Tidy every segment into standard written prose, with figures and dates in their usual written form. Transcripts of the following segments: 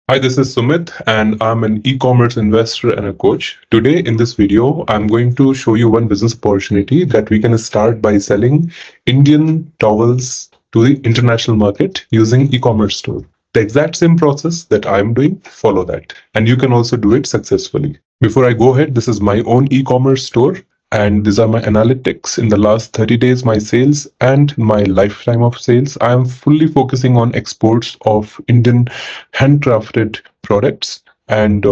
Hi, this is Sumit, and I'm an e-commerce investor and a coach. Today, in this video, I'm going to show you one business opportunity that we can start by selling Indian towels to the international market using e-commerce store. The exact same process that I'm doing, follow that. And you can also do it successfully. Before I go ahead, this is my own e-commerce store. And these are my analytics in the last 30 days, my sales and my lifetime of sales. I am fully focusing on exports of Indian handcrafted products and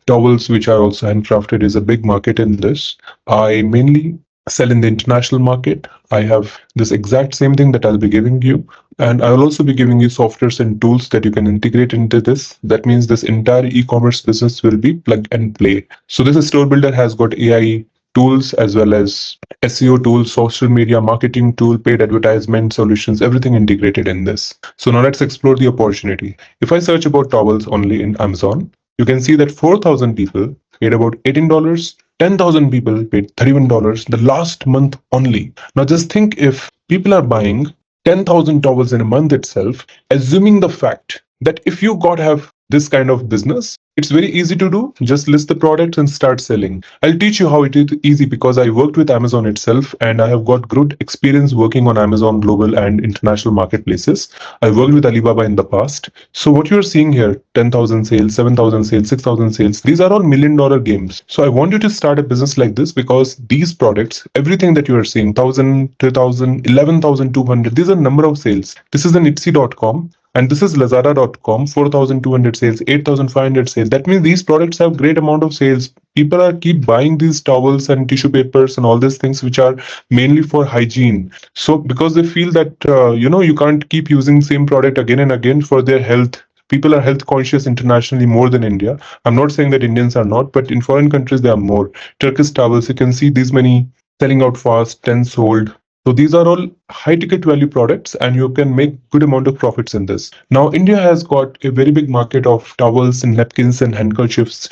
towels, which are also handcrafted, is a big market in this. I mainly sell in the international market. I have this exact same thing that I'll be giving you. And I'll also be giving you softwares and tools that you can integrate into this. That means this entire e-commerce business will be plug and play. So this store builder has got AI tools as well as SEO tools, social media marketing tool, paid advertisement solutions, everything integrated in this. So now let's explore the opportunity. If I search about towels only in Amazon, you can see that 4,000 people paid about $18, 10,000 people paid $31 the last month only. Now just think, if people are buying 10,000 towels in a month itself, assuming the fact that if you got have this kind of business, it's very easy to do. Just list the products and start selling. I'll teach you how it is easy because I worked with Amazon itself and I have got good experience working on Amazon global and international marketplaces. I worked with Alibaba in the past. So what you're seeing here, 10,000 sales, 7,000 sales, 6,000 sales, these are all $1 million games. So I want you to start a business like this because these products, everything that you are seeing, 1,000, 2,000, 11,200, these are number of sales. This is an Etsy.com. And this is Lazada.com, 4,200 sales, 8,500 sales. That means these products have great amount of sales. People are keep buying these towels and tissue papers and all these things which are mainly for hygiene. So because they feel that, you can't keep using same product again and again for their health. People are health conscious internationally more than India. I'm not saying that Indians are not, but in foreign countries, they are more. Turkish towels, you can see these many selling out fast, 10 sold. So these are all high ticket value products and you can make good amount of profits in this. Now, India has got a very big market of towels and napkins and handkerchiefs,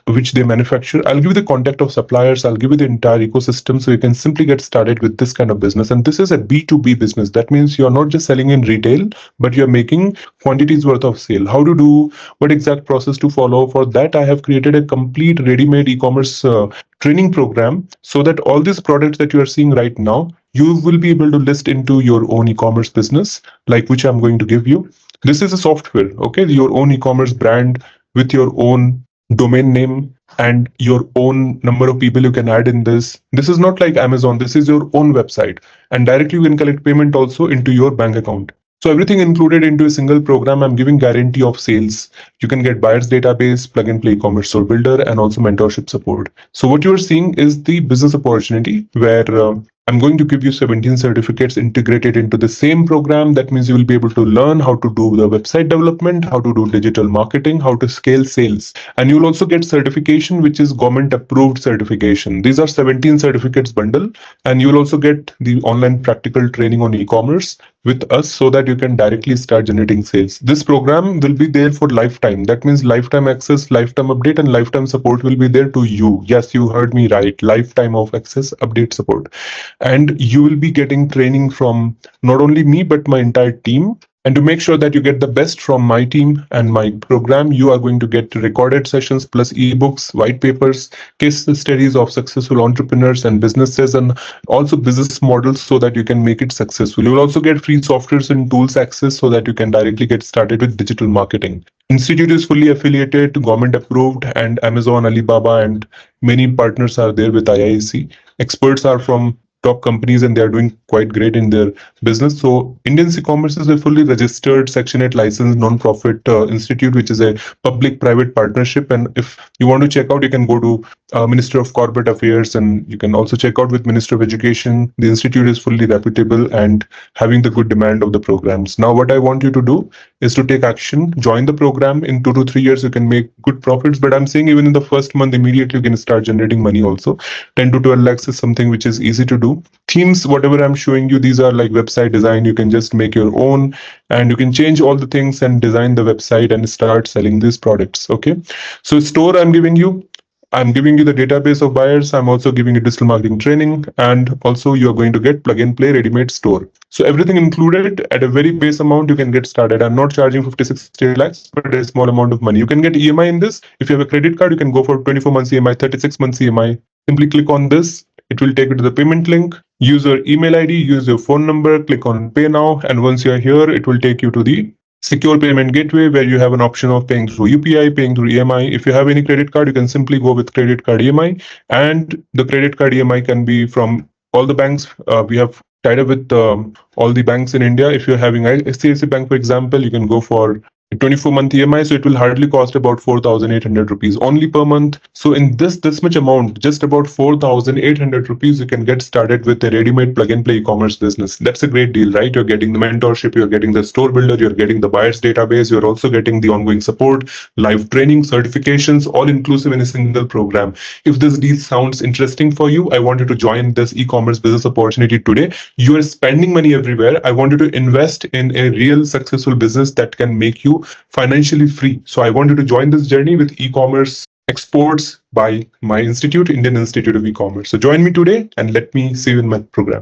which they manufacture. I'll give you the contact of suppliers. I'll give you the entire ecosystem so you can simply get started with this kind of business. And this is a B2B business. That means you're not just selling in retail, but you're making quantities worth of sale. How to do, what exact process to follow. For that, I have created a complete ready-made e-commerce training program so that all these products that you are seeing right now, you will be able to list into your own e-commerce business, like which I'm going to give you. This is a software, okay? Your own e-commerce brand with your own domain name and your own number of people you can add in this. This is not like Amazon. This is your own website. And directly you can collect payment also into your bank account. So everything included into a single program. I'm giving guarantee of sales. You can get buyers database, plug and play e-commerce store builder, and also mentorship support. So what you are seeing is the business opportunity where I'm going to give you 17 certificates integrated into the same program. That means you will be able to learn how to do the website development, how to do digital marketing, how to scale sales. And you'll also get certification, which is government approved certification. These are 17 certificates bundle. And you'll also get the online practical training on e-commerce with us so that you can directly start generating sales. This program will be there for lifetime. That means lifetime access, lifetime update, and lifetime support will be there to you. Yes, you heard me right. Lifetime of access, update, support. And you will be getting training from not only me, but my entire team. And to make sure that you get the best from my team and my program, you are going to get recorded sessions plus ebooks, white papers, case studies of successful entrepreneurs and businesses, and also business models so that you can make it successful. You will also get free softwares and tools access so that you can directly get started with digital marketing. Institute is fully affiliated, government approved, and Amazon, Alibaba, and many partners are there with IIEC. Experts are from top companies and they are doing quite great in their business. So Indian e-commerce is a fully registered Section 8 licensed non-profit institute, which is a public-private partnership. And if you want to check out, you can go to Minister of Corporate Affairs, and you can also check out with Minister of Education. The institute is fully reputable and having the good demand of the programs. Now, what I want you to do is to take action, join the program. In 2 to 3 years, you can make good profits. But I'm saying even in the first month, immediately you can start generating money also. 10 to 12 lakhs is something which is easy to do. Themes, whatever I'm showing you, these are like website design. You can just make your own and you can change all the things and design the website and start selling these products. Okay. So store I'm giving you I'm giving you the database of buyers. I'm also giving you digital marketing training, and also you are going to get plug and play ready-made store. So everything included at a very base amount, you can get started. I'm not charging 50-60 lakhs, but a small amount of money. You can get EMI in this. If you have a credit card, you can go for 24 months EMI, 36 months EMI. Simply click on this. It will take you to the payment link. Use your email ID, use your phone number, click on pay now. And once you are here, it will take you to the secure payment gateway where you have an option of paying through UPI, paying through EMI. If you have any credit card, you can simply go with credit card EMI. And the credit card EMI can be from all the banks. We have tied up with all the banks in India. If you're having ICICI Bank, for example, you can go for 24-month EMI, so it will hardly cost about 4,800 rupees only per month. So in this much amount, just about 4,800 rupees, you can get started with a ready-made plug-and-play e-commerce business. That's a great deal, right? You're getting the mentorship, you're getting the store builder, you're getting the buyers database, you're also getting the ongoing support, live training, certifications, all inclusive in a single program. If this deal sounds interesting for you, I want you to join this e-commerce business opportunity today. You are spending money everywhere. I want you to invest in a real successful business that can make you financially free. So I want you to join this journey with e-commerce exports by my institute, Indian Institute of E-commerce. So join me today and let me see you in my program.